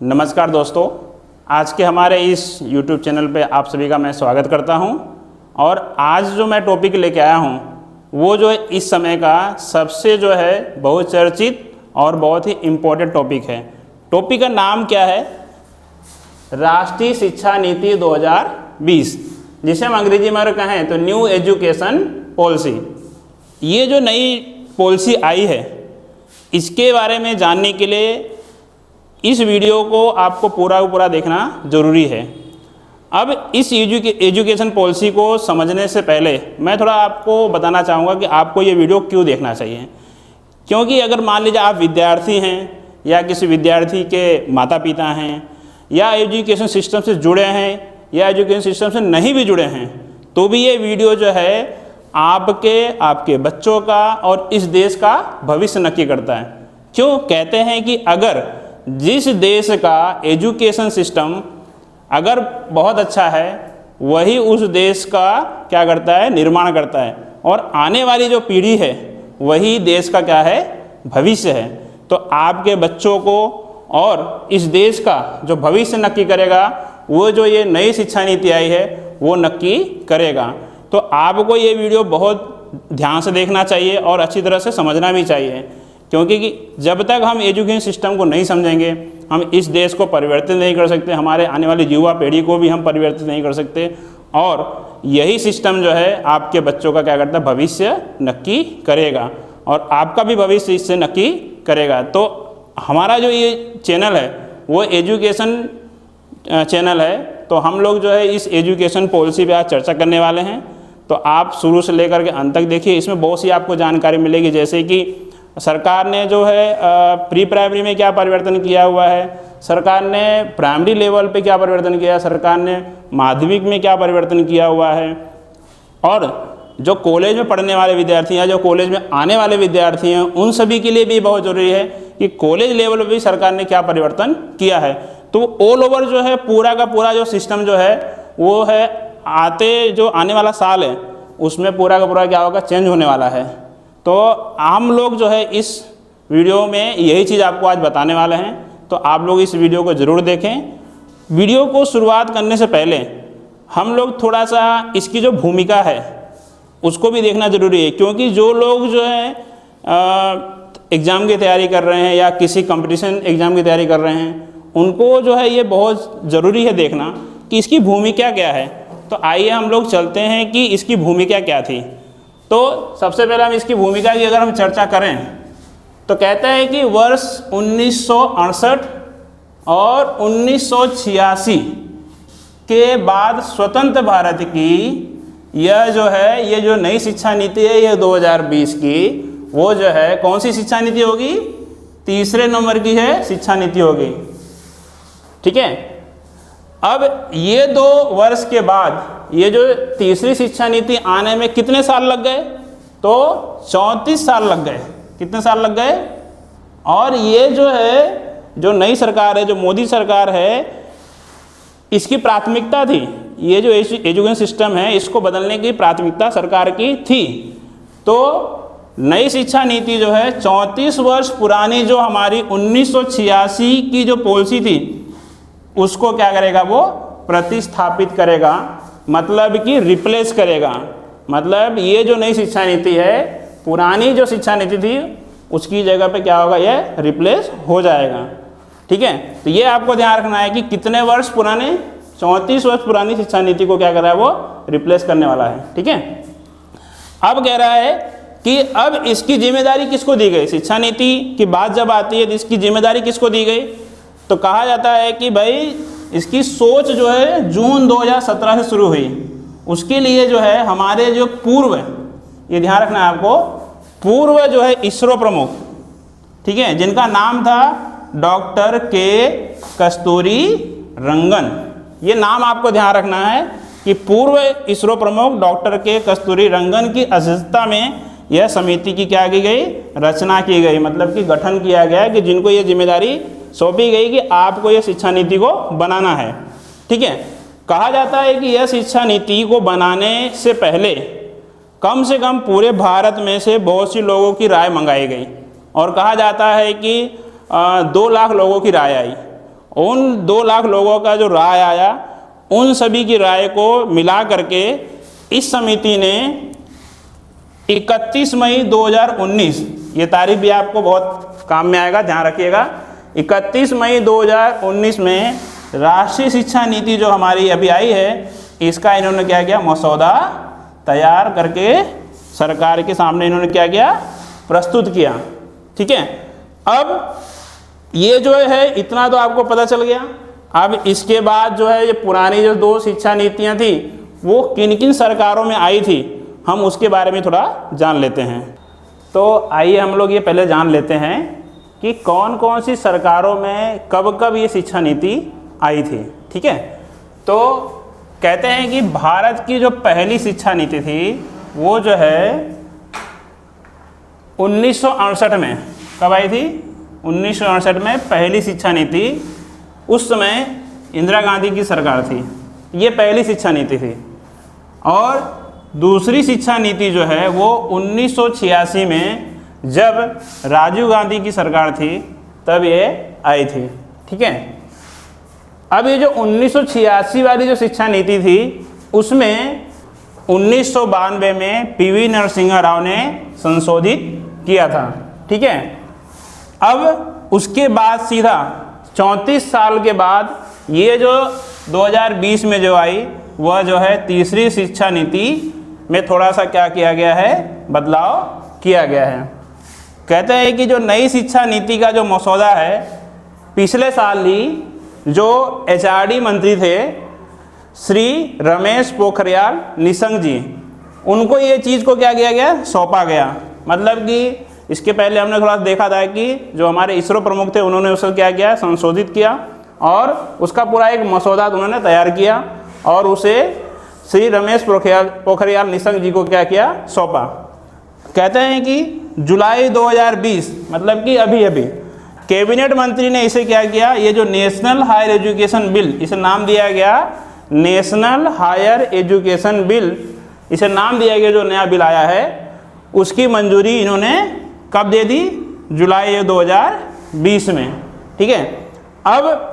नमस्कार दोस्तों, आज के हमारे इस YouTube चैनल पे आप सभी का मैं स्वागत करता हूं। और आज जो मैं टॉपिक लेके आया हूं वो जो है इस समय का सबसे जो है बहुत चर्चित और बहुत ही इम्पोर्टेंट टॉपिक है। टॉपिक का नाम क्या है? राष्ट्रीय शिक्षा नीति 2020, जिसे हम अंग्रेजी में अगर कहें तो न्यू एजुकेशन पॉलिसी। ये जो नई पॉलिसी आई है इसके बारे में जानने के लिए इस वीडियो को आपको पूरा देखना ज़रूरी है। अब इस एजुकेशन पॉलिसी को समझने से पहले मैं थोड़ा आपको बताना चाहूँगा कि आपको ये वीडियो क्यों देखना चाहिए। क्योंकि अगर मान लीजिए आप विद्यार्थी हैं या किसी विद्यार्थी के माता पिता हैं या एजुकेशन सिस्टम से जुड़े हैं या एजुकेशन सिस्टम से नहीं भी जुड़े हैं, तो भी ये वीडियो जो है आपके बच्चों का और इस देश का भविष्य नक्की करता है। क्यों कहते हैं कि अगर जिस देश का एजुकेशन सिस्टम अगर बहुत अच्छा है वही उस देश का क्या करता है, निर्माण करता है, और आने वाली जो पीढ़ी है वही देश का क्या है, भविष्य है। तो आपके बच्चों को और इस देश का जो भविष्य नक्की करेगा वो जो ये नई शिक्षा नीति आई है वो नक्की करेगा। तो आपको ये वीडियो बहुत ध्यान से देखना चाहिए और अच्छी तरह से समझना भी चाहिए, क्योंकि जब तक हम एजुकेशन सिस्टम को नहीं समझेंगे हम इस देश को परिवर्तित नहीं कर सकते, हमारे आने वाली युवा पीढ़ी को भी हम परिवर्तित नहीं कर सकते। और यही सिस्टम जो है आपके बच्चों का क्या करता है, भविष्य नक्की करेगा और आपका भी भविष्य इससे नक्की करेगा। तो हमारा जो ये चैनल है वो एजुकेशन चैनल है, तो हम लोग जो है इस एजुकेशन पॉलिसी पे आज चर्चा करने वाले हैं। तो आप शुरू से लेकर के अंत तक देखिए, इसमें बहुत सी आपको जानकारी मिलेगी। जैसे कि सरकार ने जो है प्री प्राइमरी में क्या परिवर्तन किया हुआ है, सरकार ने प्राइमरी लेवल पे क्या परिवर्तन किया है, सरकार ने माध्यमिक में क्या परिवर्तन किया हुआ है, और जो कॉलेज में पढ़ने वाले विद्यार्थी हैं, जो कॉलेज में आने वाले विद्यार्थी हैं, उन सभी के लिए भी बहुत ज़रूरी है कि कॉलेज लेवल पर भी सरकार ने क्या परिवर्तन किया है। तो ऑल ओवर जो है पूरा का पूरा जो सिस्टम जो है वो है आने वाला साल है उसमें पूरा का पूरा क्या होगा, चेंज होने वाला है। तो हम लोग जो है इस वीडियो में यही चीज़ आपको आज बताने वाले हैं, तो आप लोग इस वीडियो को ज़रूर देखें। वीडियो को शुरुआत करने से पहले हम लोग थोड़ा सा इसकी जो भूमिका है उसको भी देखना ज़रूरी है, क्योंकि जो लोग जो है एग्ज़ाम की तैयारी कर रहे हैं या किसी कंपटीशन एग्ज़ाम की तैयारी कर रहे हैं उनको जो है ये बहुत ज़रूरी है देखना कि इसकी भूमिका क्या है। तो आइए हम लोग चलते हैं कि इसकी भूमिका क्या थी। तो सबसे पहले हम इसकी भूमिका की अगर हम चर्चा करें तो कहते हैं कि वर्ष 1968 और 1986 के बाद स्वतंत्र भारत की यह जो है ये जो नई शिक्षा नीति है ये 2020 की, वो जो है कौन सी शिक्षा नीति होगी, तीसरे नंबर की है शिक्षा नीति होगी। ठीक है, अब ये 2 वर्ष के बाद ये जो तीसरी शिक्षा नीति आने में कितने साल लग गए, तो 34 साल लग गए। कितने साल लग गए? और ये जो है जो नई सरकार है, जो मोदी सरकार है, इसकी प्राथमिकता थी, ये जो एजुकेशन सिस्टम है इसको बदलने की प्राथमिकता सरकार की थी। तो नई शिक्षा नीति जो है 34 वर्ष पुरानी जो हमारी 1986 की जो पॉलिसी थी उसको क्या करेगा, वो प्रतिस्थापित करेगा, मतलब कि रिप्लेस करेगा। मतलब ये जो नई शिक्षा नीति है पुरानी जो शिक्षा नीति थी उसकी जगह पे क्या होगा, ये रिप्लेस हो जाएगा। ठीक है, तो ये आपको ध्यान रखना है कि कितने वर्ष पुराने, 34 वर्ष पुरानी शिक्षा नीति को क्या कर रहा है, वो रिप्लेस करने वाला है। ठीक है, अब कह रहा है कि अब इसकी जिम्मेदारी किसको दी गई, शिक्षा नीति की बात जब आती है तो इसकी जिम्मेदारी किसको दी गई, तो कहा जाता है कि भाई इसकी सोच जो है जून 2017 से शुरू हुई। उसके लिए जो है हमारे जो पूर्व, ये ध्यान रखना है आपको, पूर्व जो है इसरो प्रमुख, ठीक है, जिनका नाम था डॉक्टर के कस्तूरी रंगन। ये नाम आपको ध्यान रखना है कि पूर्व इसरो प्रमुख डॉक्टर के कस्तूरी रंगन की अध्यक्षता में यह समिति की क्या की गई, रचना की गई, मतलब कि गठन किया गया कि जिनको ये जिम्मेदारी सौंपी गई कि आपको यह शिक्षा नीति को बनाना है। ठीक है, कहा जाता है कि यह शिक्षा नीति को बनाने से पहले कम से कम पूरे भारत में से बहुत सी लोगों की राय मंगाई गई और कहा जाता है कि 2 लाख लोगों की राय आई उन 2 लाख लोगों का जो राय आया, उन सभी की राय को मिला करके इस समिति ने 31 मई 2019, ये तारीख भी आपको बहुत काम में आएगा, ध्यान रखिएगा, 31 मई 2019 में राष्ट्रीय शिक्षा नीति जो हमारी अभी आई है, इसका इन्होंने क्या किया, मसौदा तैयार करके सरकार के सामने इन्होंने क्या किया, प्रस्तुत किया। ठीक है, अब ये जो है इतना तो आपको पता चल गया। अब इसके बाद जो है ये पुरानी जो 2 शिक्षा नीतियां थी वो किन किन सरकारों में आई थी, हम उसके बारे में थोड़ा जान लेते हैं। तो आइए हम लोग ये पहले जान लेते हैं कि कौन कौन सी सरकारों में कब कब ये शिक्षा नीति आई थी। ठीक है, तो कहते हैं कि भारत की जो पहली शिक्षा नीति थी वो जो है 1968 में, कब आई थी, 1968 में पहली शिक्षा नीति, उस समय इंदिरा गांधी की सरकार थी, ये पहली शिक्षा नीति थी। और दूसरी शिक्षा नीति जो है वो 1986 में जब राजीव गांधी की सरकार थी तब ये आई थी। ठीक है, अब ये जो 1986 वाली जो शिक्षा नीति थी उसमें 1992 में पीवी नरसिम्हा राव ने संशोधित किया था। ठीक है, अब उसके बाद सीधा 34 साल के बाद ये जो 2020 में जो आई वह जो है तीसरी शिक्षा नीति में थोड़ा सा क्या किया गया है, बदलाव किया गया है। कहते हैं कि जो नई शिक्षा नीति का जो मसौदा है, पिछले साल ही जो एचआरडी मंत्री थे श्री रमेश पोखरियाल निशंक जी, उनको ये चीज़ को क्या किया गया, सौंपा गया। मतलब कि इसके पहले हमने थोड़ा देखा था कि जो हमारे इसरो प्रमुख थे उन्होंने उसको क्या किया, संशोधित किया और उसका पूरा एक मसौदा उन्होंने तैयार किया और उसे श्री रमेश पोखरियाल निशंक जी को क्या किया, सौंपा। कहते हैं कि जुलाई 2020, मतलब कि अभी अभी कैबिनेट मंत्री ने इसे क्या किया, ये जो नेशनल हायर एजुकेशन बिल, इसे नाम दिया गया नेशनल हायर एजुकेशन बिल, इसे नाम दिया गया, जो नया बिल आया है उसकी मंजूरी इन्होंने कब दे दी, जुलाई 2020 में। ठीक है, अब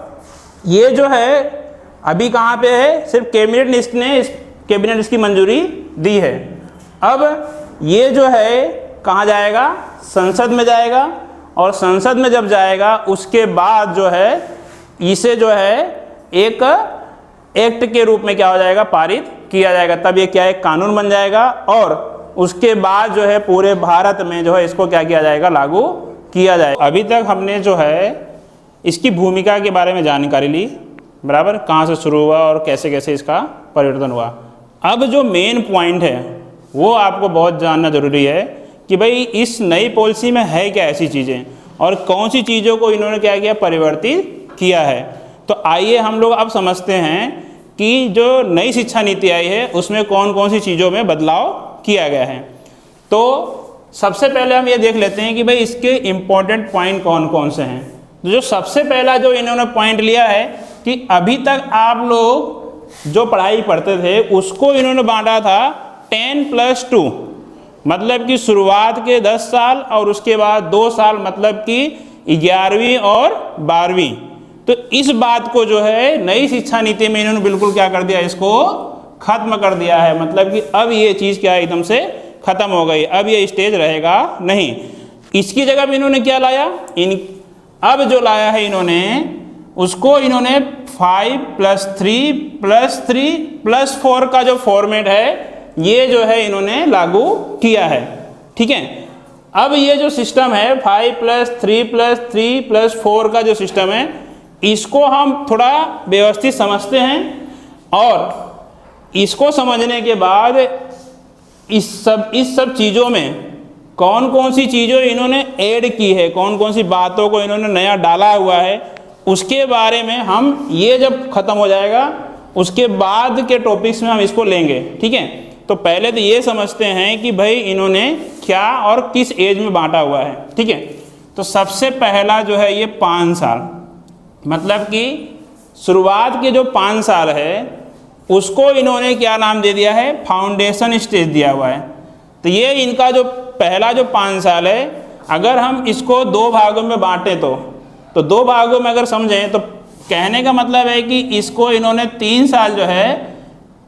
ये जो है अभी कहाँ पे है, सिर्फ कैबिनेट इसकी मंजूरी दी है। अब ये जो है कहाँ जाएगा, संसद में जाएगा और संसद में जब जाएगा उसके बाद जो है इसे जो है एक एक्ट के रूप में क्या हो जाएगा, पारित किया जाएगा। तब ये क्या है, कानून बन जाएगा और उसके बाद जो है पूरे भारत में जो है इसको क्या किया जाएगा, लागू किया जाएगा। अभी तक हमने जो है इसकी भूमिका के बारे में जानकारी ली, बराबर, कहाँ से शुरू हुआ और कैसे कैसे इसका परिवर्तन हुआ। अब जो मेन पॉइंट है वो आपको बहुत जानना जरूरी है कि भाई इस नई पॉलिसी में है क्या ऐसी चीज़ें और कौन सी चीज़ों को इन्होंने क्या किया, परिवर्तित किया है। तो आइए हम लोग अब समझते हैं कि जो नई शिक्षा नीति आई है उसमें कौन कौन सी चीज़ों में बदलाव किया गया है। तो सबसे पहले हम ये देख लेते हैं कि भाई इसके इम्पोर्टेंट पॉइंट कौन कौन से हैं। तो जो सबसे पहला जो इन्होंने पॉइंट लिया है कि अभी तक आप लोग जो पढ़ाई पढ़ते थे उसको इन्होंने बांटा था 10+2, मतलब कि शुरुआत के 10 साल और उसके बाद 2 साल, मतलब कि 11वीं और 12वीं। तो इस बात को जो है नई शिक्षा नीति में इन्होंने बिल्कुल क्या कर दिया, इसको खत्म कर दिया है। मतलब कि अब ये चीज़ क्या है, एकदम से खत्म हो गई, अब ये स्टेज रहेगा नहीं। इसकी जगह भी इन्होंने क्या लाया, अब जो लाया है इन्होंने उसको इन्होंने 5+3+3+4 का जो फॉर्मेट है ये जो है इन्होंने लागू किया है। ठीक है, अब ये जो सिस्टम है 5+3+3+4 का जो सिस्टम है इसको हम थोड़ा व्यवस्थित समझते हैं और इसको समझने के बाद इस सब चीज़ों में कौन कौन सी चीज़ें इन्होंने ऐड की है, कौन कौन सी बातों को इन्होंने नया डाला हुआ है, उसके बारे में हम ये जब ख़त्म हो जाएगा उसके बाद के टॉपिक्स में हम इसको लेंगे। ठीक है, तो पहले तो ये समझते हैं कि भाई इन्होंने क्या और किस एज में बांटा हुआ है। ठीक है, तो सबसे पहला जो है ये 5 साल, मतलब कि शुरुआत के जो 5 साल है उसको इन्होंने क्या नाम दे दिया है, फाउंडेशन स्टेज दिया हुआ है। तो ये इनका जो पहला जो 5 साल है, अगर हम इसको 2 भागों में बांटें तो 2 भागों में अगर समझें तो कहने का मतलब है कि इसको इन्होंने 3 साल जो है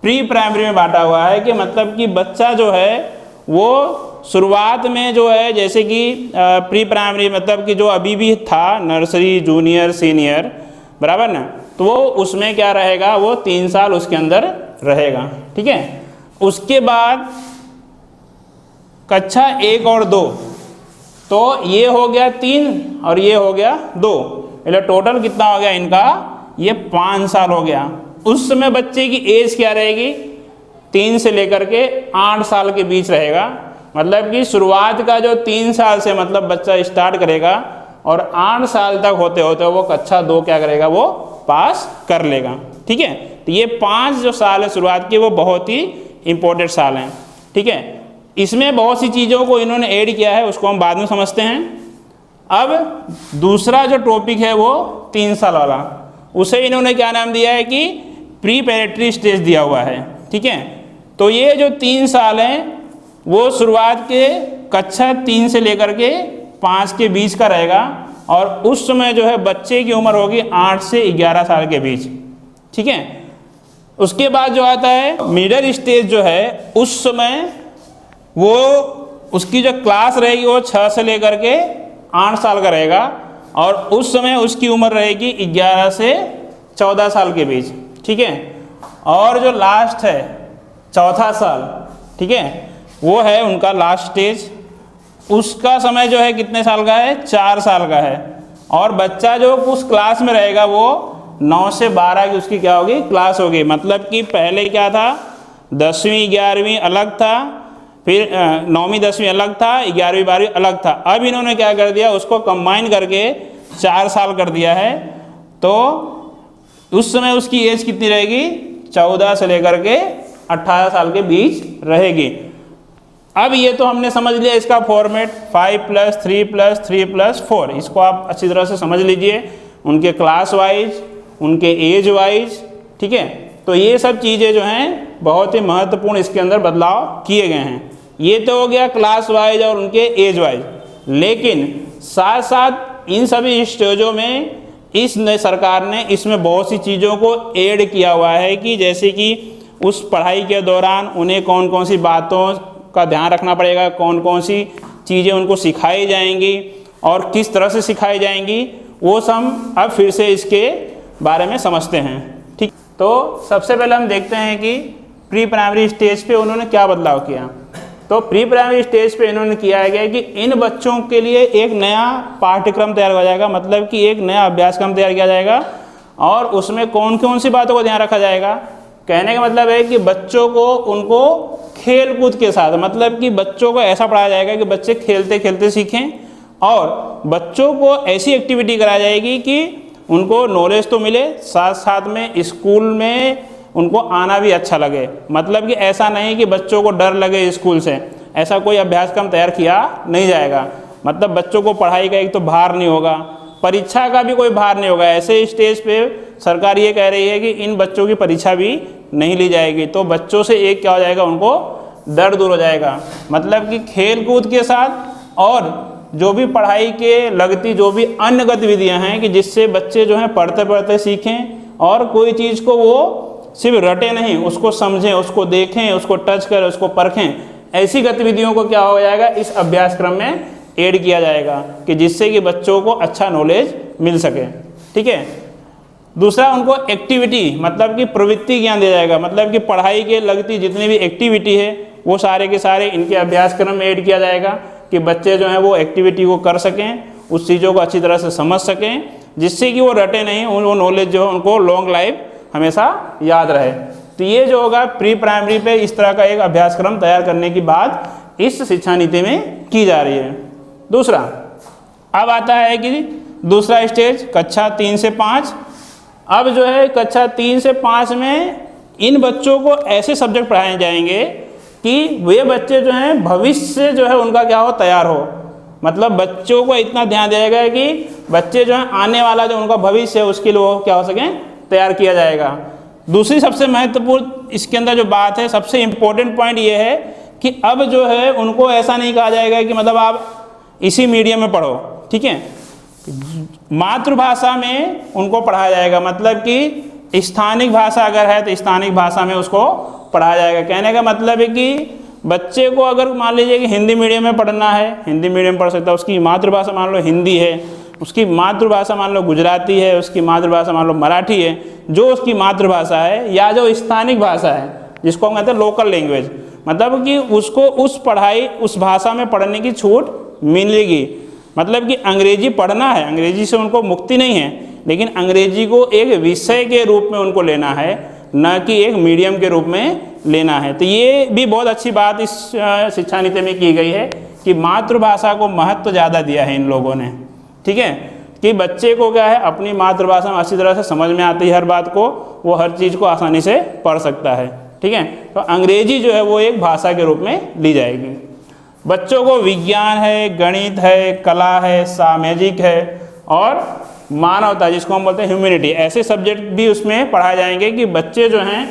प्री प्राइमरी में बांटा हुआ है, कि मतलब कि बच्चा जो है वो शुरुआत में जो है जैसे कि प्री प्राइमरी मतलब कि जो अभी भी था नर्सरी, जूनियर, सीनियर, बराबर ना, तो वो उसमें क्या रहेगा, वो 3 साल उसके अंदर रहेगा। ठीक है, उसके बाद कक्षा 1 और 2, तो ये हो गया 3 और ये हो गया 2, मतलब टोटल कितना हो गया इनका, ये 5 साल हो गया। उस समय बच्चे की एज क्या रहेगी, 3 से लेकर के 8 साल के बीच रहेगा। मतलब कि शुरुआत का जो 3 साल से मतलब बच्चा स्टार्ट करेगा और 8 साल तक होते होते वो कक्षा 2 क्या करेगा, वो पास कर लेगा। ठीक है, तो ये 5 जो साल है शुरुआत के, वो बहुत ही इंपॉर्टेंट साल हैं। ठीक है, इसमें बहुत सी चीज़ों को इन्होंने ऐड किया है, उसको हम बाद में समझते हैं। अब दूसरा जो टॉपिक है वो 3 साल वाला, उसे इन्होंने क्या नाम दिया है कि प्री पैरेटरी स्टेज दिया हुआ है। ठीक है, तो ये जो 3 साल हैं वो शुरुआत के कक्षा 3 से लेकर के 5 के बीच का रहेगा, और उस समय जो है बच्चे की उम्र होगी 8 से 11 साल के बीच। ठीक है, उसके बाद जो आता है मिडिल स्टेज जो है, उस समय वो उसकी जो क्लास रहेगी वो 6 से लेकर के 8 साल का रहेगा, और उस समय उसकी उम्र रहेगी 11 से 14 साल के बीच। ठीक है, और जो लास्ट है चौथा साल, ठीक है, वो है उनका लास्ट स्टेज, उसका समय जो है कितने साल का है, 4 साल का है, और बच्चा जो उस क्लास में रहेगा वो 9 से 12 की उसकी क्या होगी, क्लास होगी। मतलब कि पहले क्या था, 10वीं 11वीं अलग था, फिर 9वीं 10वीं अलग था, 11वीं 12वीं अलग था। अब इन्होंने क्या कर दिया, उसको कंबाइन करके 4 साल कर दिया है। तो उस समय उसकी एज कितनी रहेगी, 14 से लेकर के 18 साल के बीच रहेगी। अब ये तो हमने समझ लिया इसका फॉर्मेट 5+3+3+4, इसको आप अच्छी तरह से समझ लीजिए, उनके क्लास वाइज, उनके एज वाइज। ठीक है, तो ये सब चीज़ें जो हैं बहुत ही महत्वपूर्ण इसके अंदर बदलाव किए गए हैं। ये तो हो गया क्लास वाइज और उनके एज वाइज, लेकिन साथ साथ इन सभी स्टेजों में इस नई सरकार ने इसमें बहुत सी चीज़ों को ऐड किया हुआ है, कि जैसे कि उस पढ़ाई के दौरान उन्हें कौन कौन सी बातों का ध्यान रखना पड़ेगा, कौन कौन सी चीज़ें उनको सिखाई जाएंगी और किस तरह से सिखाई जाएंगी, वो सब अब फिर से इसके बारे में समझते हैं। ठीक, तो सबसे पहले हम देखते हैं कि प्री प्राइमरी स्टेज पे उन्होंने क्या बदलाव किया। तो प्री प्राइमरी स्टेज पे इन्होंने किया गया कि इन बच्चों के लिए एक नया पाठ्यक्रम तैयार हो जाएगा, मतलब कि एक नया अभ्यासक्रम तैयार किया जाएगा, और उसमें कौन कौन सी बातों का ध्यान रखा जाएगा। कहने का मतलब है कि बच्चों को उनको खेल कूद के साथ, मतलब कि बच्चों को ऐसा पढ़ाया जाएगा कि बच्चे खेलते खेलते सीखें, और बच्चों को ऐसी एक्टिविटी कराई जाएगी कि उनको नॉलेज तो मिले, साथ साथ में स्कूल में उनको आना भी अच्छा लगे। मतलब कि ऐसा नहीं कि बच्चों को डर लगे स्कूल से, ऐसा कोई अभ्यासक्रम तैयार किया नहीं जाएगा। मतलब बच्चों को पढ़ाई का एक तो भार नहीं होगा, परीक्षा का भी कोई भार नहीं होगा। ऐसे स्टेज पे सरकार ये कह रही है कि इन बच्चों की परीक्षा भी नहीं ली जाएगी, तो बच्चों से एक क्या हो जाएगा, उनको डर दूर हो जाएगा। मतलब कि खेल कूद के साथ और जो भी पढ़ाई के लगती जो भी अन्य गतिविधियां हैं, कि जिससे बच्चे जो हैं पढ़ते पढ़ते सीखें, और कोई चीज़ को वो सिर्फ रटे नहीं, उसको समझें, उसको देखें, उसको टच करें, उसको परखें। ऐसी गतिविधियों को क्या हो जाएगा, इस अभ्यासक्रम में ऐड किया जाएगा, कि जिससे कि बच्चों को अच्छा नॉलेज मिल सके। ठीक है, दूसरा उनको एक्टिविटी मतलब कि प्रवृत्ति ज्ञान दिया जाएगा। मतलब कि पढ़ाई के लगती जितनी भी एक्टिविटी है वो सारे के सारे इनके अभ्यासक्रम में ऐड किया जाएगा, कि बच्चे जो हैं वो एक्टिविटी को कर सकें, उस चीज़ों को अच्छी तरह से समझ सकें, जिससे कि वो रटे नहीं, वो नॉलेज जो है उनको लॉन्ग लाइफ हमेशा याद रहे। तो ये जो होगा प्री प्राइमरी पे इस तरह का एक अभ्यासक्रम तैयार करने की बात इस शिक्षा नीति में की जा रही है। दूसरा अब आता है कि दूसरा स्टेज कक्षा 3 से 5। अब जो है कक्षा 3 से 5 में इन बच्चों को ऐसे सब्जेक्ट पढ़ाए जाएंगे कि वे बच्चे जो हैं भविष्य जो है उनका क्या हो, तैयार हो। मतलब बच्चों को इतना ध्यान दिया जाएगा कि बच्चे जो हैं आने वाला जो उनका भविष्य है उसके लिए वो क्या हो सकें, तैयार किया जाएगा। दूसरी सबसे महत्वपूर्ण इसके अंदर जो बात है, सबसे इम्पोर्टेंट पॉइंट ये है कि अब जो है उनको ऐसा नहीं कहा जाएगा कि मतलब आप इसी मीडियम में पढ़ो। ठीक है, मातृभाषा में उनको पढ़ाया जाएगा, मतलब कि स्थानिक भाषा अगर है तो स्थानिक भाषा में उसको पढ़ाया जाएगा। कहने का मतलब है कि बच्चे को अगर मान लीजिए कि हिंदी मीडियम में पढ़ना है, हिंदी मीडियम पढ़ सकता है, उसकी मातृभाषा मान लो हिंदी है, उसकी मातृभाषा मान लो गुजराती है, उसकी मातृभाषा मान लो मराठी है, जो उसकी मातृभाषा है, या जो स्थानिक भाषा है जिसको हम कहते हैं लोकल लैंग्वेज, मतलब कि उसको उस पढ़ाई उस भाषा में पढ़ने की छूट मिलेगी। मतलब कि अंग्रेजी पढ़ना है, अंग्रेजी से उनको मुक्ति नहीं है, लेकिन अंग्रेजी को एक विषय के रूप में उनको लेना है, न कि एक मीडियम के रूप में लेना है। तो ये भी बहुत अच्छी बात इस शिक्षा नीति में की गई है कि मातृभाषा को महत्व ज़्यादा दिया है इन लोगों ने, ठीक है, कि बच्चे को क्या है अपनी मातृभाषा में अच्छी तरह से समझ में आती है हर बात को, वो हर चीज़ को आसानी से पढ़ सकता है, ठीक है। तो अंग्रेजी जो है वो एक भाषा के रूप में ली जाएगी। बच्चों को विज्ञान है, गणित है, कला है, सामाजिक है और मानवता जिसको हम बोलते हैं ह्यूमैनिटी, ऐसे सब्जेक्ट भी उसमें पढ़ाए जाएंगे कि बच्चे जो हैं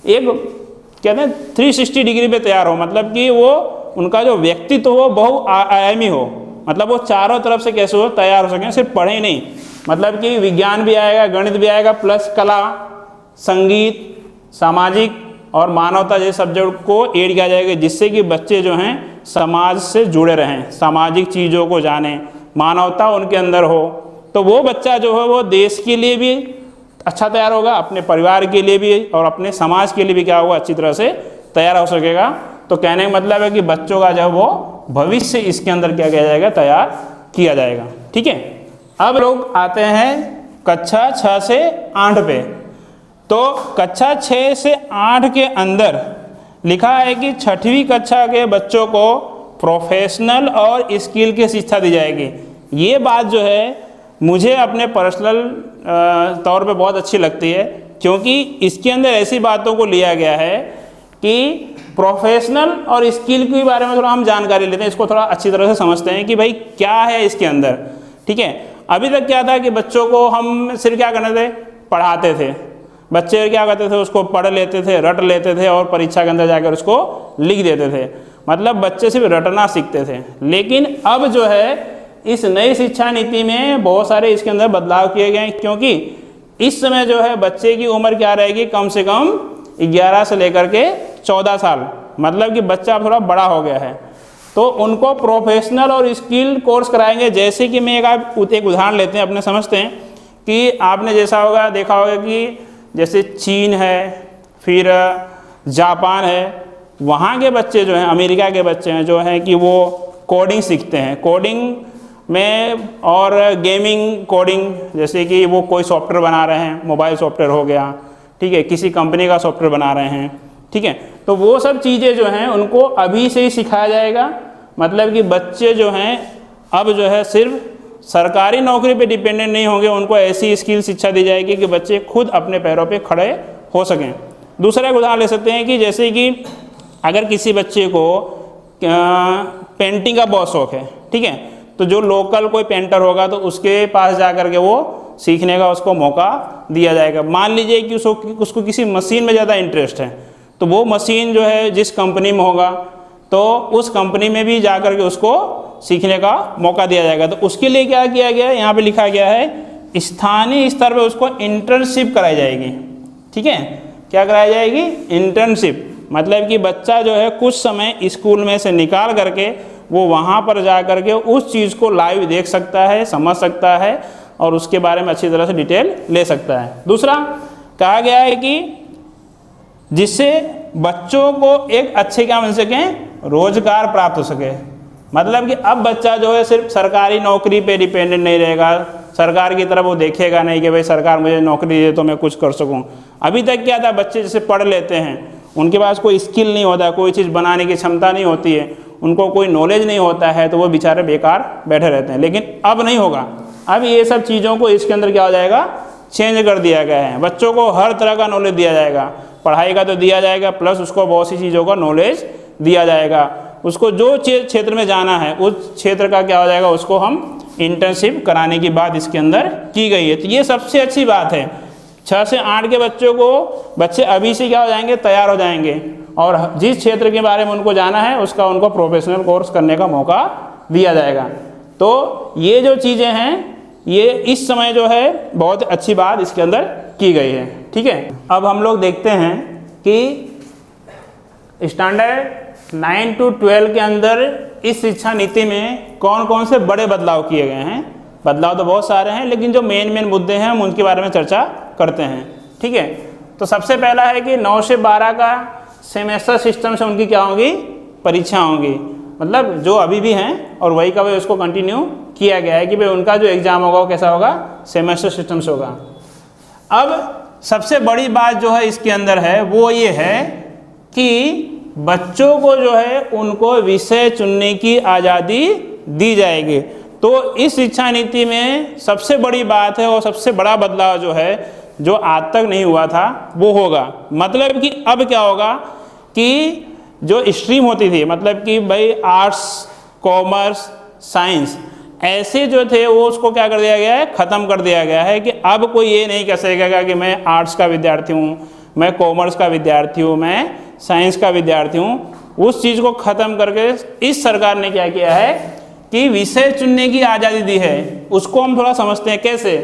एक कहते हैं 360 डिग्री पे तैयार हो, मतलब कि वो उनका जो व्यक्तित्व हो बहुआयामी हो, मतलब वो चारों तरफ से कैसे हो तैयार हो सकें, सिर्फ पढ़े नहीं, मतलब कि विज्ञान भी आएगा, गणित भी आएगा, प्लस कला, संगीत, सामाजिक और मानवता जैसे सब्जेक्ट को ऐड किया जाएगा, जिससे कि बच्चे जो हैं समाज से जुड़े रहें, सामाजिक चीज़ों को जानें, मानवता उनके अंदर हो। तो वो बच्चा जो है वो देश के लिए भी अच्छा तैयार होगा, अपने परिवार के लिए भी और अपने समाज के लिए भी क्या होगा अच्छी तरह से तैयार हो सकेगा। तो कहने का मतलब है कि बच्चों का जो है वो भविष्य इसके अंदर क्या किया जाएगा, तैयार किया जाएगा, ठीक है। अब लोग आते हैं कक्षा 6 से 8 पे। तो कक्षा 6 से 8 के अंदर लिखा है कि 6वीं कक्षा के बच्चों को प्रोफेशनल और स्किल की शिक्षा दी जाएगी। ये बात जो है मुझे अपने पर्सनल तौर पे बहुत अच्छी लगती है, क्योंकि इसके अंदर ऐसी बातों को लिया गया है कि प्रोफेशनल और स्किल के बारे में थोड़ा हम जानकारी लेते हैं, इसको थोड़ा अच्छी तरह से समझते हैं कि भाई क्या है इसके अंदर, ठीक है। अभी तक क्या था कि बच्चों को हम सिर्फ क्या करते थे, पढ़ाते थे, बच्चे क्या करते थे उसको पढ़ लेते थे, रट लेते थे और परीक्षा के अंदर जाकर उसको लिख देते थे, मतलब बच्चे सिर्फ रटना सीखते थे। लेकिन अब जो है इस नई शिक्षा नीति में बहुत सारे इसके अंदर बदलाव किए गए हैं, क्योंकि इस समय जो है बच्चे की उम्र क्या रहेगी, कम से कम 11 से लेकर के 14 साल, मतलब कि बच्चा थोड़ा बड़ा हो गया है। तो उनको प्रोफेशनल और स्किल कोर्स कराएंगे। जैसे कि मैं एक उदाहरण लेते हैं, अपने समझते हैं कि आपने जैसा होगा देखा होगा कि जैसे चीन है, फिर जापान है, वहाँ के बच्चे जो हैं, अमेरिका के बच्चे हैं जो हैं कि वो कोडिंग सीखते हैं, कोडिंग में और गेमिंग कोडिंग, जैसे कि वो कोई सॉफ्टवेयर बना रहे हैं, मोबाइल सॉफ्टवेयर हो गया, ठीक है, किसी कंपनी का सॉफ्टवेयर बना रहे हैं, ठीक है। तो वो सब चीज़ें जो हैं उनको अभी से ही सिखाया जाएगा, मतलब कि बच्चे जो हैं अब जो है सिर्फ सरकारी नौकरी पे डिपेंडेंट नहीं होंगे, उनको ऐसी स्किल शिक्षा दी जाएगी कि बच्चे खुद अपने पैरों पे खड़े हो सकें। दूसरा एक उदाहरण ले सकते हैं कि जैसे कि अगर किसी बच्चे को पेंटिंग का बहुत शौक है, ठीक है, तो जो लोकल कोई पेंटर होगा तो उसके पास जा कर के वो सीखने का उसको मौका दिया जाएगा। मान लीजिए कि उसको किसी मशीन में ज़्यादा इंटरेस्ट है, तो वो मशीन जो है जिस कंपनी में होगा तो उस कंपनी में भी जा कर के उसको सीखने का मौका दिया जाएगा। तो उसके लिए क्या किया गया है, यहाँ पे लिखा गया है स्थानीय स्तर पे उसको इंटर्नशिप कराई जाएगी, ठीक है। क्या कराई जाएगी, इंटर्नशिप, मतलब कि बच्चा जो है कुछ समय स्कूल में से निकाल करके वो वहाँ पर जा कर के उस चीज़ को लाइव देख सकता है, समझ सकता है और उसके बारे में अच्छी तरह से डिटेल ले सकता है। दूसरा कहा गया है कि जिससे बच्चों को एक अच्छे क्या मिल सकें, रोजगार प्राप्त हो सके, मतलब कि अब बच्चा जो है सिर्फ सरकारी नौकरी पे डिपेंडेंट नहीं रहेगा, सरकार की तरफ वो देखेगा नहीं कि भाई सरकार मुझे नौकरी दे तो मैं कुछ कर सकूं। अभी तक क्या था, बच्चे जैसे पढ़ लेते हैं, उनके पास कोई स्किल नहीं होता, कोई चीज़ बनाने की क्षमता नहीं होती है, उनको कोई नॉलेज नहीं होता है, तो वो बेचारे बेकार बैठे रहते हैं। लेकिन अब नहीं होगा, अब ये सब चीज़ों को इसके अंदर क्या हो जाएगा, चेंज कर दिया गया है। बच्चों को हर तरह का नॉलेज दिया जाएगा, पढ़ाई का तो दिया जाएगा, प्लस उसको बहुत सी चीज़ों का नॉलेज दिया जाएगा। उसको जो क्षेत्र में जाना है उस क्षेत्र का क्या हो जाएगा, उसको हम इंटर्नशिप कराने की बात इसके अंदर की गई है। तो ये सबसे अच्छी बात है। 6 से 8 के बच्चों को बच्चे अभी से क्या हो जाएंगे, तैयार हो जाएंगे और जिस क्षेत्र के बारे में उनको जाना है उसका उनको प्रोफेशनल कोर्स करने का मौका दिया जाएगा। तो ये जो चीज़ें हैं ये इस समय जो है बहुत अच्छी बात इसके अंदर की गई है। ठीक है, अब हम लोग देखते हैं कि स्टैंडर्ड 9 to 12 के अंदर इस शिक्षा नीति में कौन कौन से बड़े बदलाव किए गए हैं। बदलाव तो बहुत सारे हैं, लेकिन जो मेन मुद्दे हैं हम उनके बारे में चर्चा करते हैं। ठीक है, तो सबसे पहला है कि 9 से 12 का सेमेस्टर सिस्टम से उनकी क्या होंगी, परीक्षा होंगी। मतलब जो अभी भी हैं और वही का वही उसको कंटिन्यू किया गया है कि भाई उनका जो एग्ज़ाम होगा वो कैसा होगा, सेमेस्टर सिस्टम से होगा। अब सबसे बड़ी बात जो है इसके अंदर है वो ये है कि बच्चों को जो है उनको विषय चुनने की आज़ादी दी जाएगी। तो इस शिक्षा नीति में सबसे बड़ी बात है और सबसे बड़ा बदलाव जो है, जो आज तक नहीं हुआ था वो होगा। मतलब कि अब क्या होगा कि जो स्ट्रीम होती थी, मतलब कि भाई आर्ट्स, कॉमर्स, साइंस ऐसे जो थे वो उसको क्या कर दिया गया है, ख़त्म कर दिया गया है कि अब कोई ये नहीं कह सकेगा कि मैं आर्ट्स का विद्यार्थी हूँ, मैं कॉमर्स का विद्यार्थी हूँ, मैं साइंस का विद्यार्थी हूँ। उस चीज़ को ख़त्म करके इस सरकार ने क्या किया है कि विषय चुनने की आज़ादी दी है। उसको हम थोड़ा समझते हैं कैसे।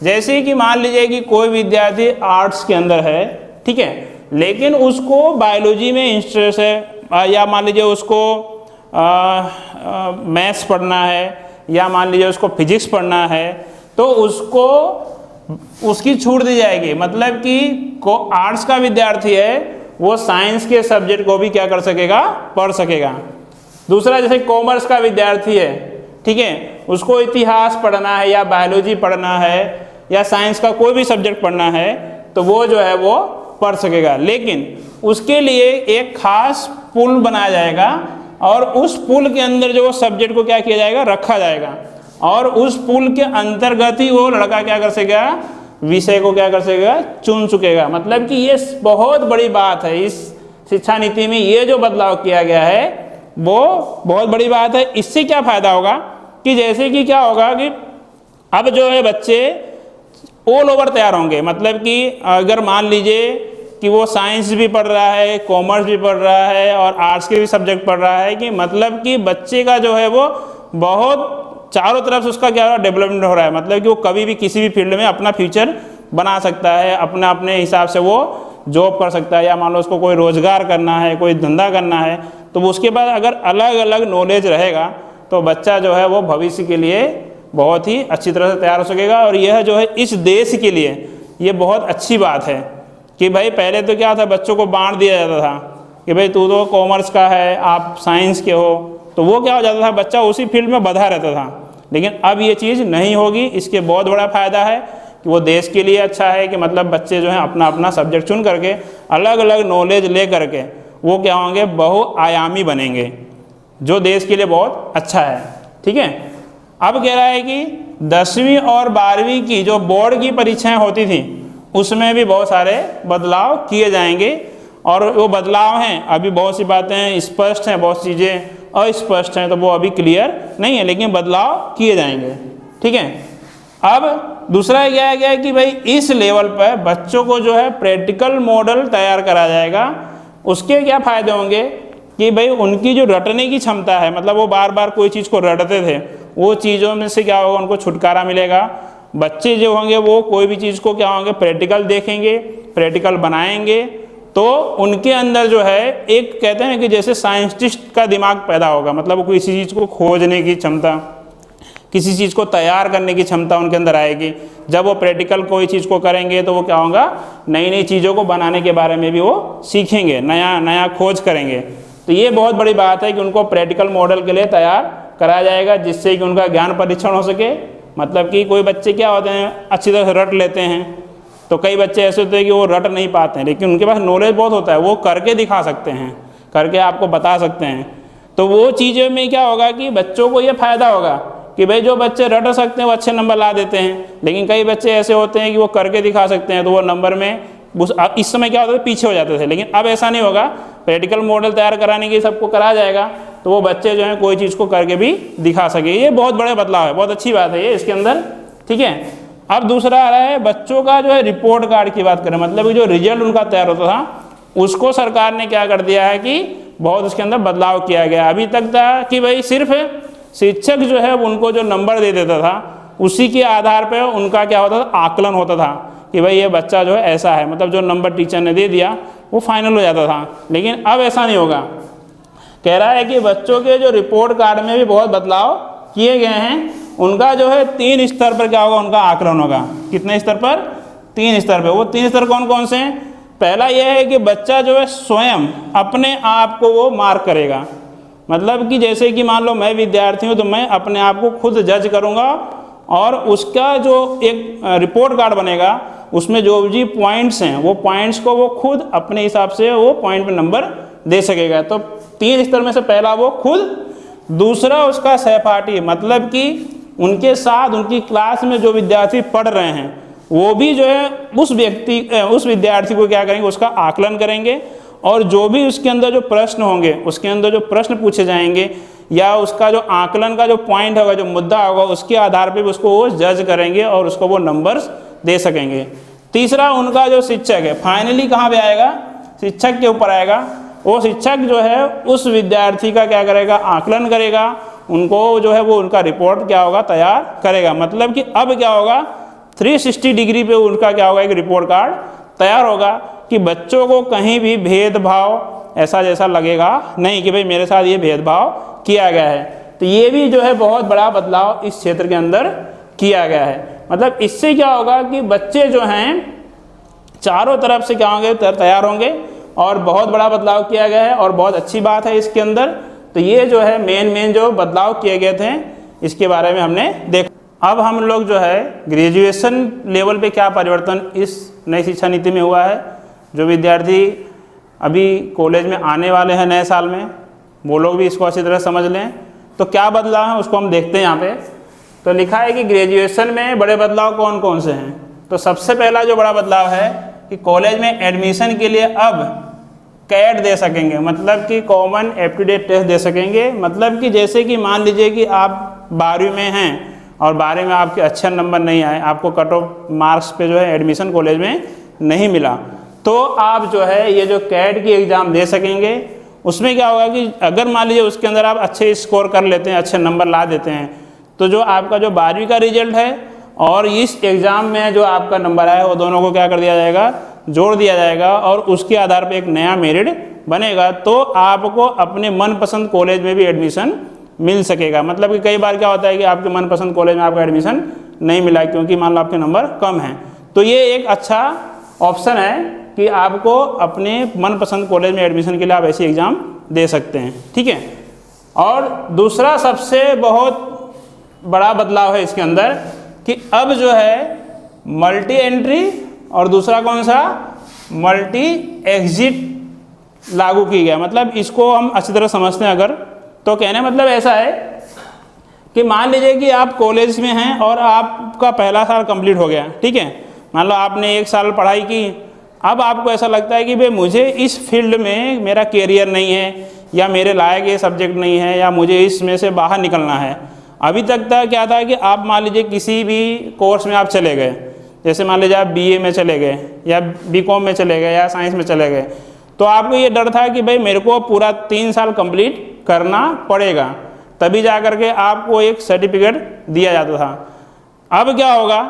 जैसे कि मान लीजिए कि कोई विद्यार्थी आर्ट्स के अंदर है, ठीक है, लेकिन उसको बायोलॉजी में इंटरेस्ट है, या मान लीजिए उसको मैथ्स पढ़ना है, या मान लीजिए उसको फिजिक्स पढ़ना है, तो उसको उसकी छूट दी जाएगी। मतलब कि आर्ट्स का विद्यार्थी है वो साइंस के सब्जेक्ट को भी क्या कर सकेगा, पढ़ सकेगा। दूसरा, जैसे कॉमर्स का विद्यार्थी है, ठीक है, उसको इतिहास पढ़ना है या बायोलॉजी पढ़ना है या साइंस का कोई भी सब्जेक्ट पढ़ना है, तो वो जो है वो पढ़ सकेगा। लेकिन उसके लिए एक खास पूल बनाया जाएगा और उस पूल के अंदर जो सब्जेक्ट को क्या किया जाएगा, रखा जाएगा, और उस पूल के अंतर्गत ही वो लड़का क्या कर सकेगा, विषय को क्या कर सकेगा, चुन चुकेगा। मतलब कि ये बहुत बड़ी बात है। इस शिक्षा नीति में ये जो बदलाव किया गया है वो बहुत बड़ी बात है। इससे क्या फ़ायदा होगा कि जैसे कि क्या होगा कि अब जो है बच्चे ऑल ओवर तैयार होंगे। मतलब कि अगर मान लीजिए कि वो साइंस भी पढ़ रहा है, कॉमर्स भी पढ़ रहा है और आर्ट्स के भी सब्जेक्ट पढ़ रहा है, कि मतलब कि बच्चे का जो है वो बहुत चारों तरफ से उसका क्या हो रहा है, डेवलपमेंट हो रहा है। मतलब कि वो कभी भी किसी भी फील्ड में अपना फ्यूचर बना सकता है, अपने हिसाब से वो जॉब कर सकता है, या मान लो उसको कोई रोज़गार करना है, कोई धंधा करना है, तो उसके बाद अगर अलग अलग नॉलेज रहेगा तो बच्चा जो है वो भविष्य के लिए बहुत ही अच्छी तरह से तैयार हो सकेगा। और यह जो है इस देश के लिए ये बहुत अच्छी बात है कि भाई पहले तो क्या था, बच्चों को बांट दिया जाता था कि भाई तू तो कॉमर्स का है, आप साइंस के हो, तो वो क्या हो जाता था, बच्चा उसी फील्ड में बंधा रहता था। लेकिन अब ये चीज़ नहीं होगी। इसके बहुत बड़ा फ़ायदा है कि वो देश के लिए अच्छा है कि मतलब बच्चे जो हैं अपना अपना सब्जेक्ट चुन करके अलग अलग नॉलेज ले करके वो क्या होंगे, बहुआयामी बनेंगे, जो देश के लिए बहुत अच्छा है। ठीक है, अब कह रहा है कि 10वीं और 12वीं की जो बोर्ड की परीक्षाएं होती थी उसमें भी बहुत सारे बदलाव किए जाएंगे। और वो बदलाव हैं, अभी बहुत सी बातें स्पष्ट हैं, बहुत चीज़ें अस्पष्ट हैं, तो वो अभी क्लियर नहीं है, लेकिन बदलाव किए जाएंगे। ठीक है, अब दूसरा क्या है कि भाई इस लेवल पर बच्चों को जो है प्रैक्टिकल मॉडल तैयार करा जाएगा। उसके क्या फ़ायदे होंगे कि भाई उनकी जो रटने की क्षमता है, मतलब वो बार बार कोई चीज़ को रटते थे, वो चीज़ों में से क्या होगा, उनको छुटकारा मिलेगा। बच्चे जो होंगे वो कोई भी चीज़ को क्या होंगे, प्रैक्टिकल देखेंगे, प्रैक्टिकल बनाएंगे, तो उनके अंदर जो है एक कहते हैं कि जैसे साइंटिस्ट का दिमाग पैदा होगा। मतलब वो किसी चीज़ को खोजने की क्षमता, किसी चीज़ को तैयार करने की क्षमता उनके अंदर आएगी। जब वो प्रैक्टिकल कोई चीज़ को करेंगे तो वो क्या होगा, नई नई चीज़ों को बनाने के बारे में भी वो सीखेंगे, नया नया खोज करेंगे। तो ये बहुत बड़ी बात है कि उनको प्रैक्टिकल मॉडल के लिए तैयार कराया जाएगा, जिससे कि उनका ज्ञान परीक्षण हो सके। मतलब कि कोई बच्चे क्या होते हैं, अच्छी तरह से रट लेते हैं, तो कई बच्चे ऐसे होते हैं कि वो रट नहीं पाते हैं, लेकिन उनके पास नॉलेज बहुत होता है, वो करके दिखा सकते हैं, करके आपको बता सकते हैं। तो वो चीज़ों में क्या होगा कि बच्चों को ये फ़ायदा होगा कि भाई जो बच्चे रट सकते हैं वो अच्छे नंबर ला देते हैं, लेकिन कई बच्चे ऐसे होते हैं कि वो करके दिखा सकते हैं, तो वो नंबर में इस समय क्या होता है, पीछे हो जाते थे। लेकिन अब ऐसा नहीं होगा, प्रैक्टिकल मॉडल तैयार कराने के सबको करा जाएगा, तो वो बच्चे जो हैं कोई चीज़ को करके भी दिखा सके। ये बहुत बड़े बदलाव है, बहुत अच्छी बात है ये इसके अंदर। ठीक है, अब दूसरा आ रहा है बच्चों का जो है रिपोर्ट कार्ड की बात करें, मतलब जो रिजल्ट उनका तैयार होता था उसको सरकार ने क्या कर दिया है कि बहुत उसके अंदर बदलाव किया गया। अभी तक था कि भाई सिर्फ शिक्षक जो है उनको जो नंबर दे देता था उसी के आधार पर उनका क्या होता था, आकलन होता था कि भाई ये बच्चा जो है ऐसा है, मतलब जो नंबर टीचर ने दे दिया वो फाइनल हो जाता था। लेकिन अब ऐसा नहीं होगा। कह रहा है कि बच्चों के जो रिपोर्ट कार्ड में भी बहुत बदलाव किए गए हैं। उनका जो है 3 स्तर पर क्या होगा, उनका आकलन होगा। कितने स्तर पर? 3 स्तर पर। वो 3 स्तर कौन कौन से हैं? पहला यह है कि बच्चा जो है स्वयं अपने आप को वो मार्क करेगा। मतलब कि जैसे कि मान लो मैं विद्यार्थी हूँ तो मैं अपने आप को खुद जज करूँगा और उसका जो एक रिपोर्ट कार्ड बनेगा उसमें जो भी पॉइंट्स हैं वो पॉइंट्स को वो खुद अपने हिसाब से वो पॉइंट पे नंबर दे सकेगा। तो 3 स्तर में से पहला वो खुद, दूसरा उसका सहपाठी, मतलब कि उनके साथ उनकी क्लास में जो विद्यार्थी पढ़ रहे हैं वो भी जो है उस विद्यार्थी को क्या करेंगे, उसका आकलन करेंगे और जो भी उसके अंदर जो प्रश्न होंगे, उसके अंदर जो प्रश्न पूछे जाएंगे या उसका जो आकलन का जो पॉइंट होगा, जो मुद्दा होगा, उसके आधार पे भी उसको वो जज करेंगे और उसको वो नंबर्स दे सकेंगे। तीसरा उनका जो शिक्षक है, फाइनली कहाँ पे आएगा, शिक्षक के ऊपर आएगा। वो शिक्षक जो है उस विद्यार्थी का क्या करेगा, आकलन करेगा, उनको जो है वो उनका रिपोर्ट क्या होगा, तैयार करेगा। मतलब कि अब क्या होगा, 360 डिग्री पे उनका क्या होगा, एक रिपोर्ट कार्ड तैयार होगा कि बच्चों को कहीं भी भेदभाव ऐसा जैसा लगेगा नहीं कि भाई मेरे साथ ये भेदभाव किया गया है। तो ये भी जो है बहुत बड़ा बदलाव इस क्षेत्र के अंदर किया गया है। मतलब इससे क्या होगा कि बच्चे जो हैं चारों तरफ से क्या होंगे, तैयार होंगे और बहुत बड़ा बदलाव किया गया है और बहुत अच्छी बात है इसके अंदर। तो ये जो है मेन जो बदलाव किए गए थे इसके बारे में हमने देखा। अब हम लोग जो है ग्रेजुएशन लेवल पे क्या परिवर्तन इस नई शिक्षा नीति में हुआ है, जो विद्यार्थी अभी कॉलेज में आने वाले हैं नए साल में, वो लोग भी इसको अच्छी तरह समझ लें। तो क्या बदलाव है उसको हम देखते हैं यहाँ पे। तो लिखा है कि ग्रेजुएशन में बड़े बदलाव कौन कौन से हैं। तो सबसे पहला जो बड़ा बदलाव है कि कॉलेज में एडमिशन के लिए अब कैट दे सकेंगे, मतलब कि कॉमन एप्टीट्यूड टेस्ट दे सकेंगे। मतलब कि जैसे कि मान लीजिए कि आप 12वीं में हैं और 12वीं में आपके अच्छे नंबर नहीं आए, आपको कट ऑफ मार्क्स पे जो है एडमिशन कॉलेज में नहीं मिला, तो आप जो है ये जो कैट की एग्ज़ाम दे सकेंगे। उसमें क्या होगा कि अगर मान लीजिए उसके अंदर आप अच्छे स्कोर कर लेते हैं, अच्छे नंबर ला देते हैं, तो जो आपका जो 12वीं का रिजल्ट है और इस एग्ज़ाम में जो आपका नंबर आया है वो दोनों को क्या कर दिया जाएगा, जोड़ दिया जाएगा और उसके आधार पर एक नया मेरिट बनेगा। तो आपको अपने मनपसंद कॉलेज में भी एडमिशन मिल सकेगा। मतलब कि कई बार क्या होता है कि आपके मनपसंद कॉलेज में आपका एडमिशन नहीं मिला क्योंकि मान लो आपके नंबर कम हैं। तो ये एक अच्छा ऑप्शन है कि आपको अपने मनपसंद कॉलेज में एडमिशन के लिए आप ऐसी एग्ज़ाम दे सकते हैं, ठीक है। और दूसरा सबसे बहुत बड़ा बदलाव है इसके अंदर कि अब जो है मल्टी एंट्री और दूसरा कौन सा, मल्टी एग्जिट लागू की गया। मतलब इसको हम अच्छी तरह समझते हैं अगर, तो कहने मतलब ऐसा है कि मान लीजिए कि आप कॉलेज में हैं और आपका पहला साल कंप्लीट हो गया, ठीक है। मान लो आपने 1 साल पढ़ाई की, अब आपको ऐसा लगता है कि भाई मुझे इस फील्ड में मेरा कैरियर नहीं है या मेरे लायक ये सब्जेक्ट नहीं है या मुझे इसमें से बाहर निकलना है। अभी तक क्या था कि आप मान लीजिए किसी भी कोर्स में आप चले गए, जैसे मान लीजिए आप BA में चले गए या BCom में चले गए या साइंस में चले गए, तो आपको ये डर था कि भाई मेरे को पूरा 3 साल कंप्लीट करना पड़ेगा, तभी जा कर के आपको एक सर्टिफिकेट दिया जाता था। अब क्या होगा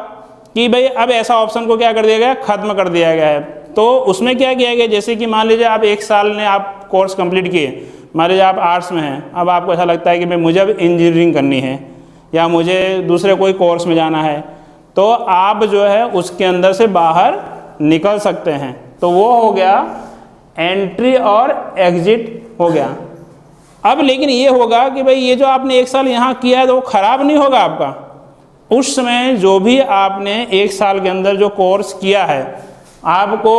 कि भाई अब ऐसा ऑप्शन को क्या कर दिया गया, ख़त्म कर दिया गया है। तो उसमें क्या किया गया, जैसे कि मान लीजिए आप 1 साल ने आप कोर्स कंप्लीट किए, मान लीजिए आप आर्ट्स में हैं, अब आपको ऐसा लगता है कि भाई मुझे अब इंजीनियरिंग करनी है या मुझे दूसरे कोई कोर्स में जाना है, तो आप जो है उसके अंदर से बाहर निकल सकते हैं। तो वो हो गया एंट्री और एग्जिट हो गया। अब लेकिन ये होगा कि भाई ये जो आपने 1 साल यहाँ किया है तो वो ख़राब नहीं होगा आपका। उस समय जो भी आपने 1 साल के अंदर जो कोर्स किया है, आपको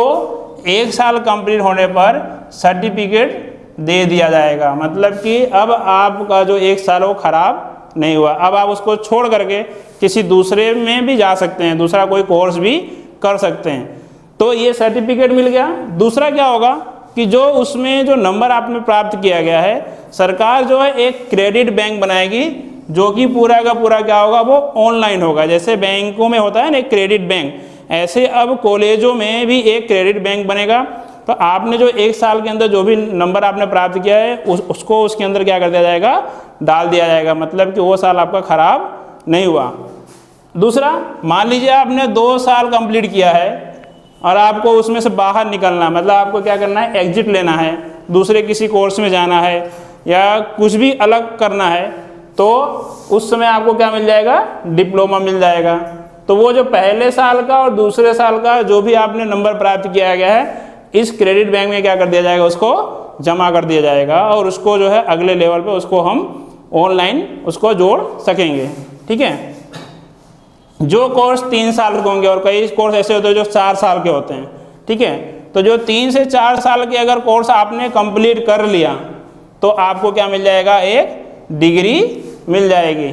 1 साल कंप्लीट होने पर सर्टिफिकेट दे दिया जाएगा। मतलब कि अब आपका जो 1 साल वो ख़राब नहीं हुआ। अब आप उसको छोड़ करके किसी दूसरे में भी जा सकते हैं, दूसरा कोई कोर्स भी कर सकते हैं। तो ये सर्टिफिकेट मिल गया। दूसरा क्या होगा कि जो उसमें जो नंबर आपने प्राप्त किया गया है, सरकार जो है एक क्रेडिट बैंक बनाएगी, जो कि पूरा का पूरा क्या होगा, वो ऑनलाइन होगा। जैसे बैंकों में होता है ना एक क्रेडिट बैंक, ऐसे अब कॉलेजों में भी एक क्रेडिट बैंक बनेगा। तो आपने जो 1 साल के अंदर जो भी नंबर आपने प्राप्त किया है उसको उसके अंदर क्या कर दिया जाएगा, डाल दिया जाएगा। मतलब कि वो साल आपका ख़राब नहीं हुआ। दूसरा, मान लीजिए आपने 2 साल कंप्लीट किया है और आपको उसमें से बाहर निकलना है, मतलब आपको क्या करना है, एग्जिट लेना है, दूसरे किसी कोर्स में जाना है या कुछ भी अलग करना है, तो उस समय आपको क्या मिल जाएगा, डिप्लोमा मिल जाएगा। तो वो जो पहले साल का और दूसरे साल का जो भी आपने नंबर प्राप्त किया गया है, इस क्रेडिट बैंक में क्या कर दिया जाएगा, उसको जमा कर दिया जाएगा और उसको जो है अगले लेवल पे उसको हम ऑनलाइन उसको जोड़ सकेंगे। ठीक है। जो कोर्स 3 साल के होंगे, और कई कोर्स ऐसे होते हैं जो 4 साल के होते हैं। ठीक है। तो जो 3 से 4 साल के अगर कोर्स आपने कंप्लीट कर लिया तो आपको क्या मिल जाएगा, एक डिग्री मिल जाएगी।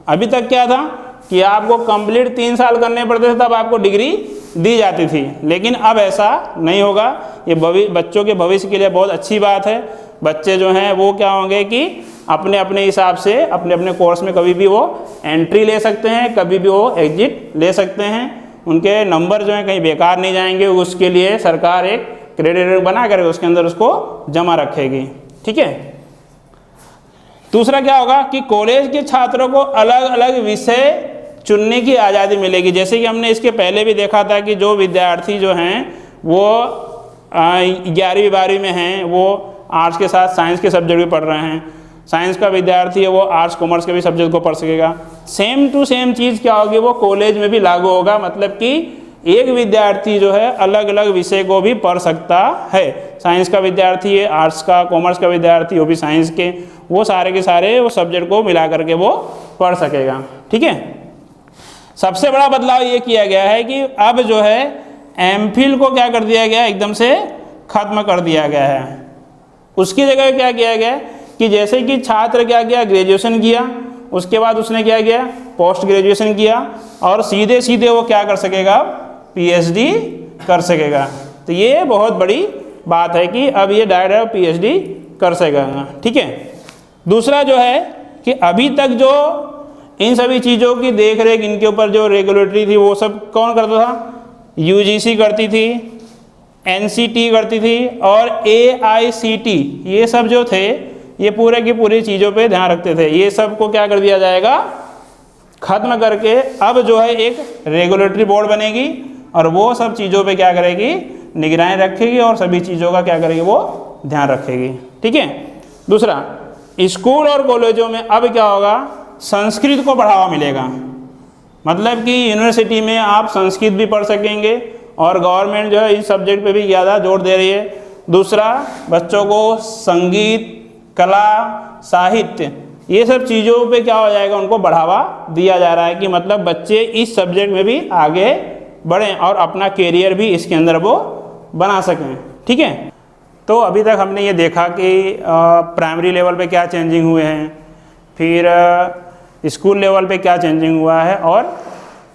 अभी तक क्या था कि आपको कंप्लीट 3 साल करने पड़ते थे, तब आपको डिग्री दी जाती थी, लेकिन अब ऐसा नहीं होगा। ये बच्चों के भविष्य के लिए बहुत अच्छी बात है। बच्चे जो हैं वो क्या होंगे कि अपने अपने हिसाब से अपने अपने कोर्स में कभी भी वो एंट्री ले सकते हैं, कभी भी वो एग्जिट ले सकते हैं। उनके नंबर जो हैं कहीं बेकार नहीं जाएंगे, उसके लिए सरकार एक क्रेडिट बना कर उसके अंदर उसको जमा रखेगी। ठीक है। दूसरा क्या होगा कि कॉलेज के छात्रों को अलग अलग विषय चुनने की आज़ादी मिलेगी। जैसे कि हमने इसके पहले भी देखा था कि जो विद्यार्थी जो हैं वो 11वीं 12वीं में हैं, वो आर्ट्स के साथ साइंस के सब्जेक्ट भी पढ़ रहे हैं। साइंस का विद्यार्थी है वो आर्ट्स कॉमर्स के भी सब्जेक्ट को पढ़ सकेगा। सेम टू सेम चीज़ क्या होगी, वो कॉलेज में भी लागू होगा। मतलब कि एक विद्यार्थी जो है अलग अलग विषय को भी पढ़ सकता है। साइंस का विद्यार्थी है, आर्ट्स का, कॉमर्स का विद्यार्थी वो भी साइंस के, वो सारे के सारे वो सब्जेक्ट को मिला करके वो पढ़ सकेगा। ठीक है। सबसे बड़ा बदलाव ये किया गया है कि अब जो है एमफिल को क्या कर दिया गया, एकदम से खत्म कर दिया गया है। उसकी जगह क्या किया गया कि जैसे कि छात्र क्या किया, ग्रेजुएशन किया, उसके बाद उसने क्या किया, पोस्ट ग्रेजुएशन किया, और सीधे सीधे वो क्या कर सकेगा, पीएचडी कर सकेगा। तो ये बहुत बड़ी बात है कि अब ये डायरेक्ट पीएचडी कर सकेगा। ठीक है। दूसरा जो है कि अभी तक जो इन सभी चीज़ों की देख रेख, इनके ऊपर जो रेगुलेटरी थी वो सब कौन करता था, यूजीसी करती थी, एनसीटी करती थी और एआईसीटी, ये सब जो थे ये पूरे की पूरी चीज़ों पे ध्यान रखते थे। ये सब को क्या कर दिया जाएगा, खत्म करके अब जो है एक रेगुलेटरी बोर्ड बनेगी और वो सब चीज़ों पे क्या करेगी, निगरानी रखेगी और सभी चीज़ों का क्या करेगी, वो ध्यान रखेगी। ठीक है। दूसरा, स्कूल और कॉलेजों में अब क्या होगा, संस्कृत को बढ़ावा मिलेगा। मतलब कि यूनिवर्सिटी में आप संस्कृत भी पढ़ सकेंगे और गवर्नमेंट जो है इस सब्जेक्ट पे भी ज़्यादा जोर दे रही है। दूसरा, बच्चों को संगीत, कला, साहित्य, ये सब चीज़ों पे क्या हो जाएगा, उनको बढ़ावा दिया जा रहा है कि मतलब बच्चे इस सब्जेक्ट में भी आगे बढ़ें और अपना कैरियर भी इसके अंदर वो बना सकें। ठीक है। तो अभी तक हमने ये देखा कि प्राइमरी लेवल पे क्या चेंजिंग हुए हैं, फिर स्कूल लेवल पे क्या चेंजिंग हुआ है और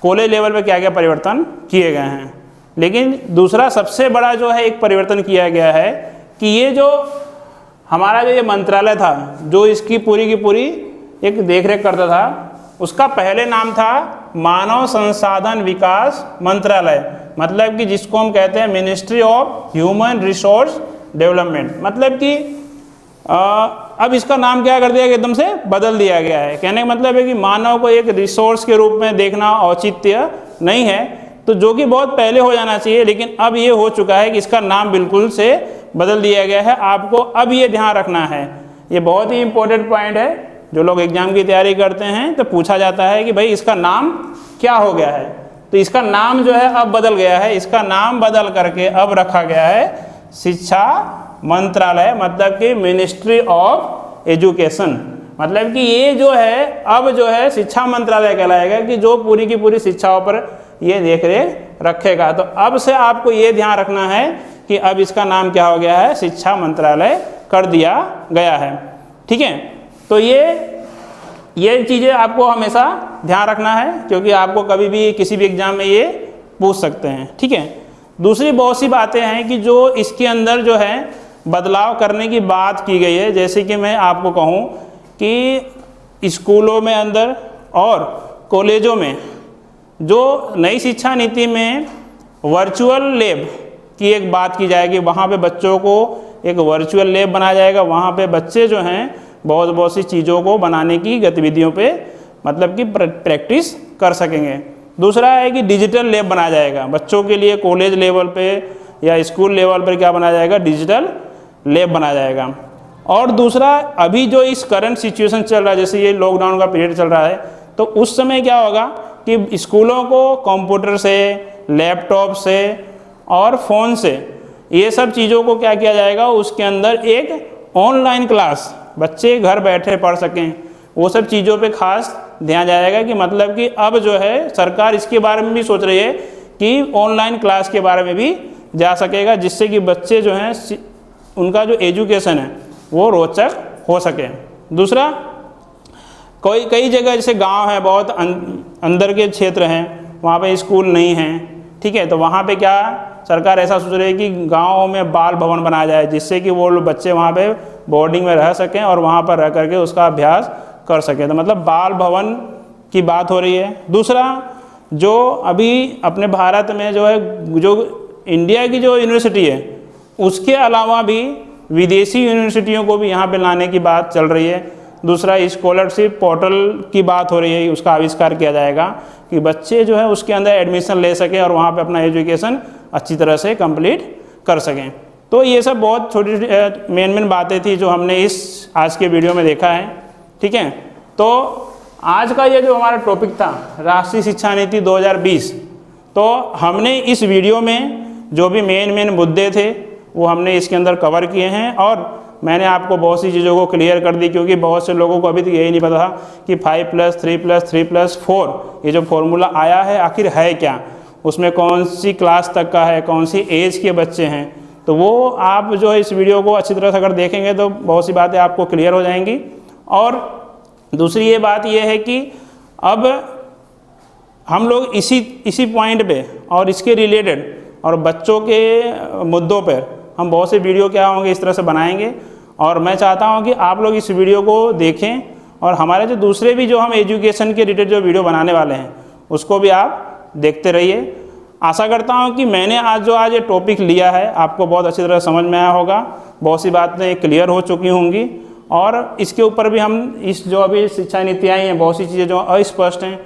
कॉलेज लेवल पे क्या क्या परिवर्तन किए गए हैं। लेकिन दूसरा सबसे बड़ा जो है एक परिवर्तन किया गया है कि ये जो हमारा जो ये मंत्रालय था, जो इसकी पूरी की पूरी एक देखरेख करता था, उसका पहले नाम था मानव संसाधन विकास मंत्रालय। मतलब कि जिसको हम कहते हैं ministry of human resource development. मतलब कि अब इसका नाम क्या कर दिया गया, एकदम से बदल दिया गया है। कहने का मतलब है कि मानव को एक रिसोर्स के रूप में देखना औचित्य नहीं है, तो जो कि बहुत पहले हो जाना चाहिए, लेकिन अब ये हो चुका है कि इसका नाम बिल्कुल से बदल दिया गया है। आपको अब ये ध्यान रखना है, ये बहुत ही इंपॉर्टेंट पॉइंट है। जो लोग एग्जाम की तैयारी करते हैं तो पूछा जाता है कि भाई इसका नाम क्या हो गया है, तो इसका नाम जो है अब बदल गया है। इसका नाम बदल करके अब रखा गया है शिक्षा मंत्रालय, मतलब कि मिनिस्ट्री ऑफ एजुकेशन। मतलब कि ये जो है अब जो है शिक्षा मंत्रालय कहलाएगा कि जो पूरी की पूरी शिक्षाओं पर ये देख रेख रखेगा। तो अब से आपको ये ध्यान रखना है कि अब इसका नाम क्या हो गया है, शिक्षा मंत्रालय कर दिया गया है। ठीक है। तो ये चीज़ें आपको हमेशा ध्यान रखना है, क्योंकि आपको कभी भी किसी भी एग्जाम में ये पूछ सकते हैं। ठीक है। दूसरी बहुत सी बातें हैं कि जो इसके अंदर जो है बदलाव करने की बात की गई है। जैसे कि मैं आपको कहूँ कि स्कूलों में अंदर और कॉलेजों में जो नई शिक्षा नीति में वर्चुअल लैब की एक बात की जाएगी, वहाँ पे बच्चों को एक वर्चुअल लैब बनाया जाएगा। वहाँ पे बच्चे जो हैं बहुत सी चीज़ों को बनाने की गतिविधियों पे मतलब कि प्रैक्टिस कर सकेंगे। दूसरा है कि डिजिटल लैब बनाया जाएगा बच्चों के लिए, कॉलेज लेवल पे या स्कूल लेवल पर क्या बनाया जाएगा, डिजिटल लैब बनाया जाएगा। और दूसरा, अभी जो इस करंट सिचुएशन चल रहा है, जैसे ये लॉकडाउन का पीरियड चल रहा है, तो उस समय क्या होगा कि स्कूलों को कंप्यूटर से, लैपटॉप से और फ़ोन से, ये सब चीज़ों को क्या किया जाएगा, उसके अंदर एक ऑनलाइन क्लास बच्चे घर बैठे पढ़ सकें, वो सब चीज़ों पे खास ध्यान जाएगा। कि मतलब कि अब जो है सरकार इसके बारे में भी सोच रही है कि ऑनलाइन क्लास के बारे में भी जा सकेगा, जिससे कि बच्चे जो हैं उनका जो एजुकेशन है वो रोचक हो सके। दूसरा, कई जगह जैसे गांव है, बहुत अंदर के क्षेत्र हैं, वहाँ पे स्कूल नहीं हैं, ठीक है, तो वहाँ पे क्या सरकार ऐसा सोच रही है कि गाँव में बाल भवन बनाया जाए, जिससे कि वो बच्चे वहाँ पे बोर्डिंग में रह सकें और वहाँ पर रह करके उसका अभ्यास कर सकें। तो मतलब बाल भवन की बात हो रही है। दूसरा, जो अभी अपने भारत में जो है, जो इंडिया की जो यूनिवर्सिटी है, उसके अलावा भी विदेशी यूनिवर्सिटियों को भी यहाँ पे लाने की बात चल रही है। दूसरा, स्कॉलरशिप पोर्टल की बात हो रही है, उसका आविष्कार किया जाएगा कि बच्चे जो है उसके अंदर एडमिशन ले सकें और वहाँ पे अपना एजुकेशन अच्छी तरह से कंप्लीट कर सकें। तो ये सब बहुत छोटी छोटी मेन बातें थी जो हमने इस आज के वीडियो में देखा है, ठीक है। तो आज का ये जो हमारा टॉपिक था, राष्ट्रीय शिक्षा नीति 2020, तो हमने इस वीडियो में जो भी मेन मुद्दे थे वो हमने इसके अंदर कवर किए हैं, और मैंने आपको बहुत सी चीज़ों को क्लियर कर दी, क्योंकि बहुत से लोगों को अभी तक यही नहीं पता था कि 5+3+3+4 ये जो फॉर्मूला आया है आखिर है क्या, उसमें कौन सी क्लास तक का है, कौन सी एज के बच्चे हैं। तो वो आप जो है इस वीडियो को अच्छी तरह से अगर देखेंगे तो बहुत सी बातें आपको क्लियर हो जाएंगी। और दूसरी ये बात ये है कि अब हम लोग इसी पॉइंट पे और इसके रिलेटेड और बच्चों के मुद्दों पर हम बहुत से वीडियो क्या होंगे इस तरह से बनाएंगे। और मैं चाहता हूं कि आप लोग इस वीडियो को देखें, और हमारे जो दूसरे भी जो हम एजुकेशन के रिलेटेड जो वीडियो बनाने वाले हैं उसको भी आप देखते रहिए। आशा करता हूं कि मैंने आज ये टॉपिक लिया है आपको बहुत अच्छी तरह समझ में आया होगा, बहुत सी बातें क्लियर हो चुकी होंगी, और इसके ऊपर भी हम इस जो अभी शिक्षा नीति आई हैं, बहुत सी चीज़ें जो अस्पष्ट हैं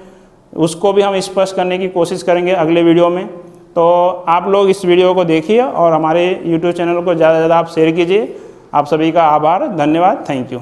उसको भी हम स्पष्ट करने की कोशिश करेंगे अगले वीडियो में। तो आप लोग इस वीडियो को देखिए और हमारे YouTube चैनल को ज़्यादा से ज़्यादा आप शेयर कीजिए। आप सभी का आभार, धन्यवाद, थैंक यू।